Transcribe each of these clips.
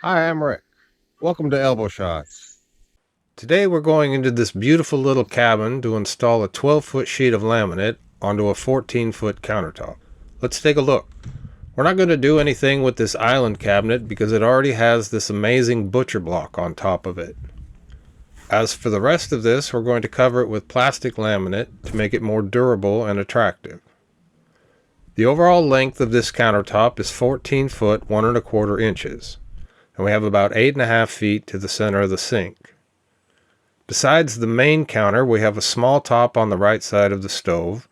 Hi, I'm Rick. Welcome to Elbow Shots. Today we're going into this beautiful little cabin to install a 12-foot sheet of laminate onto a 14-foot countertop. Let's take a look. We're not going to do anything with this island cabinet because it already has this amazing butcher block on top of it. As for the rest of this, we're going to cover it with plastic laminate to make it more durable and attractive. The overall length of this countertop is 14 foot 1 1/4 inches. And we have about 8.5 feet to the center of the sink. Besides the main counter, we have a small top on the right side of the stove,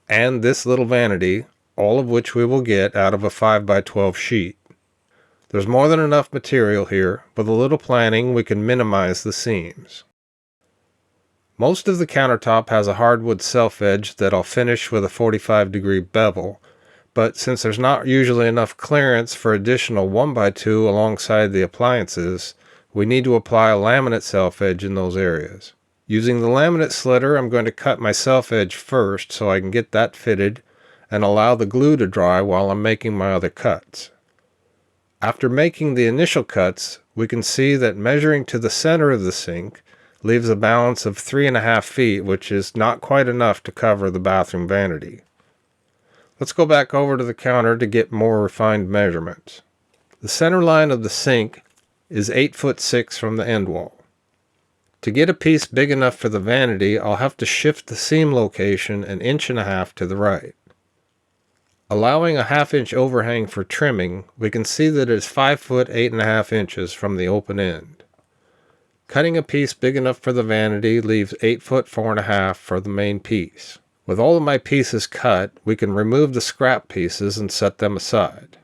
and this little vanity, all of which we will get out of a 5x12 sheet. There's more than enough material here. With a little planning, we can minimize the seams. Most of the countertop has a hardwood self-edge that I'll finish with a 45-degree bevel, but since there's not usually enough clearance for additional 1x2 alongside the appliances, we need to apply a laminate self-edge in those areas. Using the laminate slitter, I'm going to cut my self-edge first so I can get that fitted and allow the glue to dry while I'm making my other cuts. After making the initial cuts, we can see that measuring to the center of the sink leaves a balance of 3.5 feet, which is not quite enough to cover the bathroom vanity. Let's go back over to the counter to get more refined measurements. The center line of the sink is 8'6" from the end wall. To get a piece big enough for the vanity, I'll have to shift the seam location 1.5 inches to the right. Allowing a 1/2 inch overhang for trimming, we can see that it is 5 foot 8.5 inches from the open end. Cutting a piece big enough for the vanity leaves 8 foot 4.5 for the main piece. With all of my pieces cut, we can remove the scrap pieces and set them aside.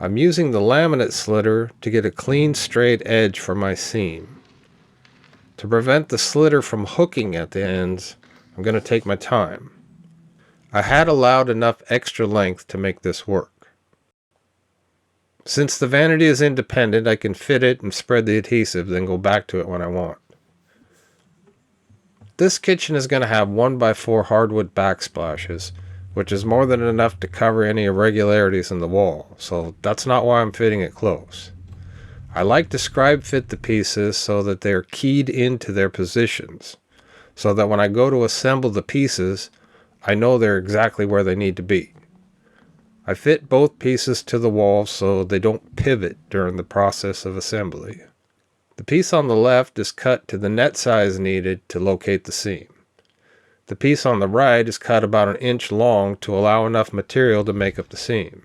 I'm using the laminate slitter to get a clean straight edge for my seam. To prevent the slitter from hooking at the ends, I'm going to take my time. I had allowed enough extra length to make this work. Since the vanity is independent, I can fit it and spread the adhesive, then go back to it when I want. This kitchen is going to have 1x4 hardwood backsplashes, which is more than enough to cover any irregularities in the wall, so that's not why I'm fitting it close. I like to scribe fit the pieces so that they're keyed into their positions, so that when I go to assemble the pieces, I know they're exactly where they need to be. I fit both pieces to the wall so they don't pivot during the process of assembly. The piece on the left is cut to the net size needed to locate the seam. The piece on the right is cut about 1 inch long to allow enough material to make up the seam.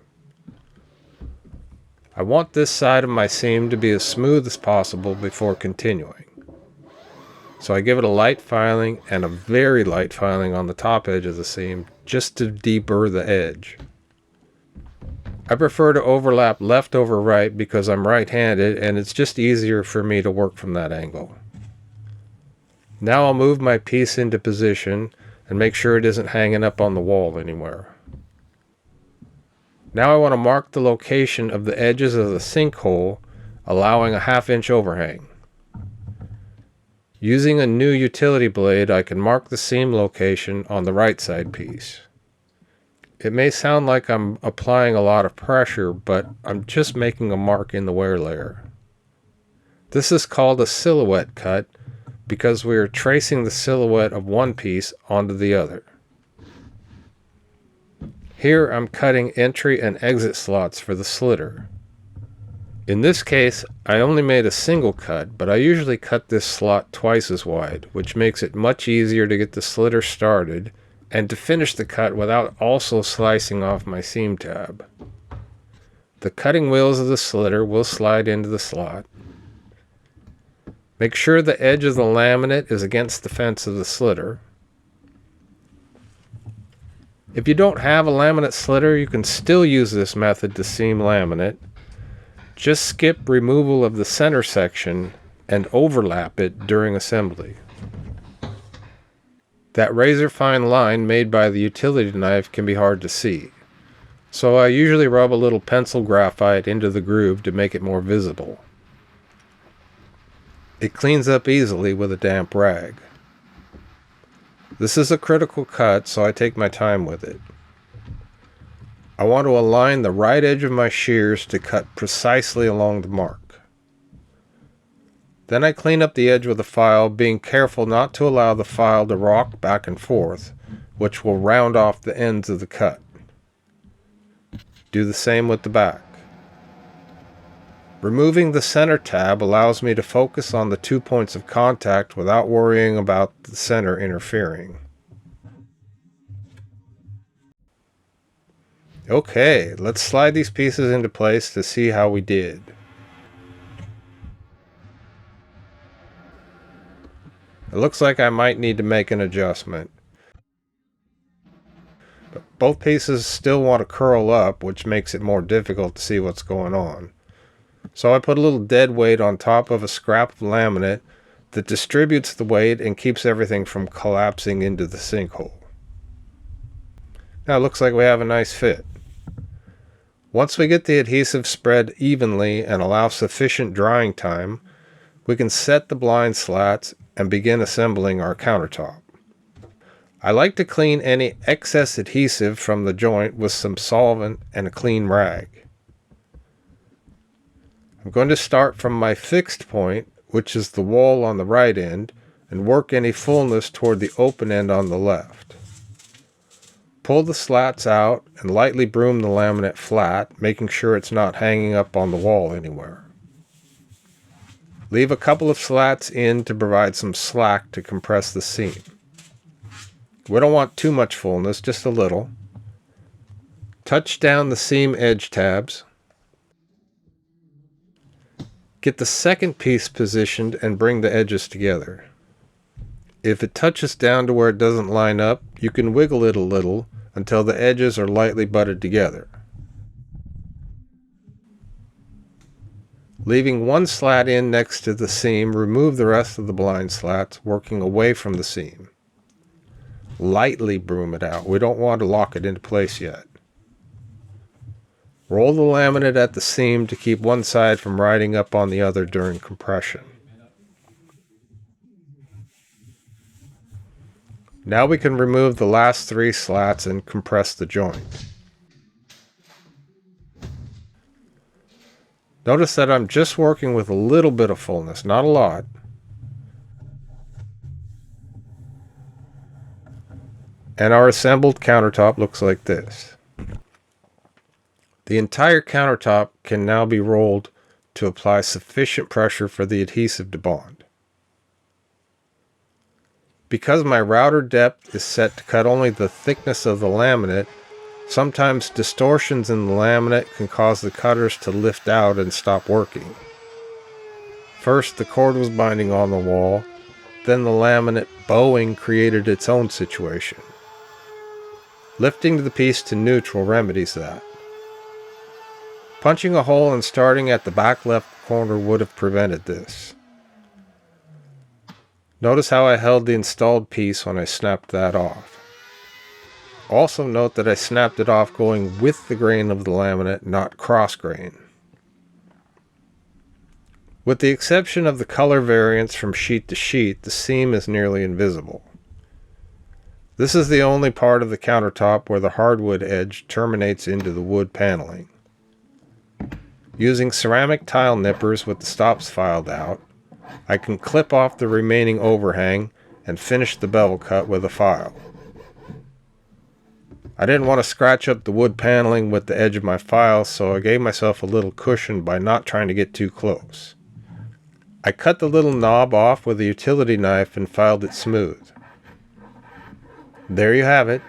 I want this side of my seam to be as smooth as possible before continuing. So I give it a light filing and a very light filing on the top edge of the seam just to deburr the edge. I prefer to overlap left over right because I'm right-handed and it's just easier for me to work from that angle. Now I'll move my piece into position and make sure it isn't hanging up on the wall anywhere. Now I want to mark the location of the edges of the sink hole, allowing a 1/2 inch overhang. Using a new utility blade, I can mark the seam location on the right side piece. It may sound like I'm applying a lot of pressure, but I'm just making a mark in the wear layer. This is called a silhouette cut because we are tracing the silhouette of one piece onto the other. Here I'm cutting entry and exit slots for the slitter. In this case, I only made a single cut, but I usually cut this slot twice as wide, which makes it much easier to get the slitter started and to finish the cut without also slicing off my seam tab. The cutting wheels of the slitter will slide into the slot. Make sure the edge of the laminate is against the fence of the slitter. If you don't have a laminate slitter, you can still use this method to seam laminate. Just skip removal of the center section and overlap it during assembly. That razor fine line made by the utility knife can be hard to see, so I usually rub a little pencil graphite into the groove to make it more visible. It cleans up easily with a damp rag. This is a critical cut, so I take my time with it. I want to align the right edge of my shears to cut precisely along the mark. Then I clean up the edge with a file, being careful not to allow the file to rock back and forth, which will round off the ends of the cut. Do the same with the back. Removing the center tab allows me to focus on the 2 points of contact without worrying about the center interfering. Okay, let's slide these pieces into place to see how we did. It looks like I might need to make an adjustment. But both pieces still want to curl up, which makes it more difficult to see what's going on. So I put a little dead weight on top of a scrap of laminate that distributes the weight and keeps everything from collapsing into the sinkhole. Now it looks like we have a nice fit. Once we get the adhesive spread evenly and allow sufficient drying time, we can set the blind slats and begin assembling our countertop. I like to clean any excess adhesive from the joint with some solvent and a clean rag. I'm going to start from my fixed point, which is the wall on the right end, and work any fullness toward the open end on the left. Pull the slats out and lightly broom the laminate flat, making sure it's not hanging up on the wall anywhere. Leave a couple of slats in to provide some slack to compress the seam. We don't want too much fullness, just a little. Touch down the seam edge tabs. Get the second piece positioned and bring the edges together. If it touches down to where it doesn't line up, you can wiggle it a little until the edges are lightly butted together. Leaving one slat in next to the seam, remove the rest of the blind slats, working away from the seam. Lightly broom it out. We don't want to lock it into place yet. Roll the laminate at the seam to keep one side from riding up on the other during compression. Now we can remove the last 3 slats and compress the joint. Notice that I'm just working with a little bit of fullness, not a lot. And our assembled countertop looks like this. The entire countertop can now be rolled to apply sufficient pressure for the adhesive to bond. Because my router depth is set to cut only the thickness of the laminate, sometimes distortions in the laminate can cause the cutters to lift out and stop working. First, the cord was binding on the wall, then the laminate bowing created its own situation. Lifting the piece to neutral remedies that. Punching a hole and starting at the back left corner would have prevented this. Notice how I held the installed piece when I snapped that off. Also note that I snapped it off going with the grain of the laminate, not cross grain. With the exception of the color variance from sheet to sheet, the seam is nearly invisible. This is the only part of the countertop where the hardwood edge terminates into the wood paneling. Using ceramic tile nippers with the stops filed out, I can clip off the remaining overhang and finish the bevel cut with a file. I didn't want to scratch up the wood paneling with the edge of my file, so I gave myself a little cushion by not trying to get too close. I cut the little knob off with a utility knife and filed it smooth. There you have it.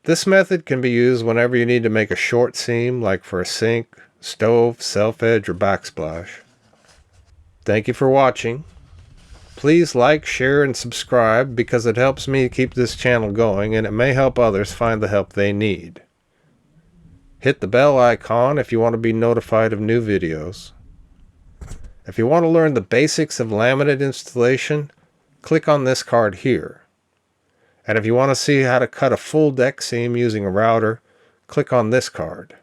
This method can be used whenever you need to make a short seam, like for a sink, stove, self-edge, or backsplash. Thank you for watching. Please like, share, and subscribe because it helps me keep this channel going and it may help others find the help they need. Hit the bell icon if you want to be notified of new videos. If you want to learn the basics of laminate installation, click on this card here. And if you want to see how to cut a full deck seam using a router, click on this card.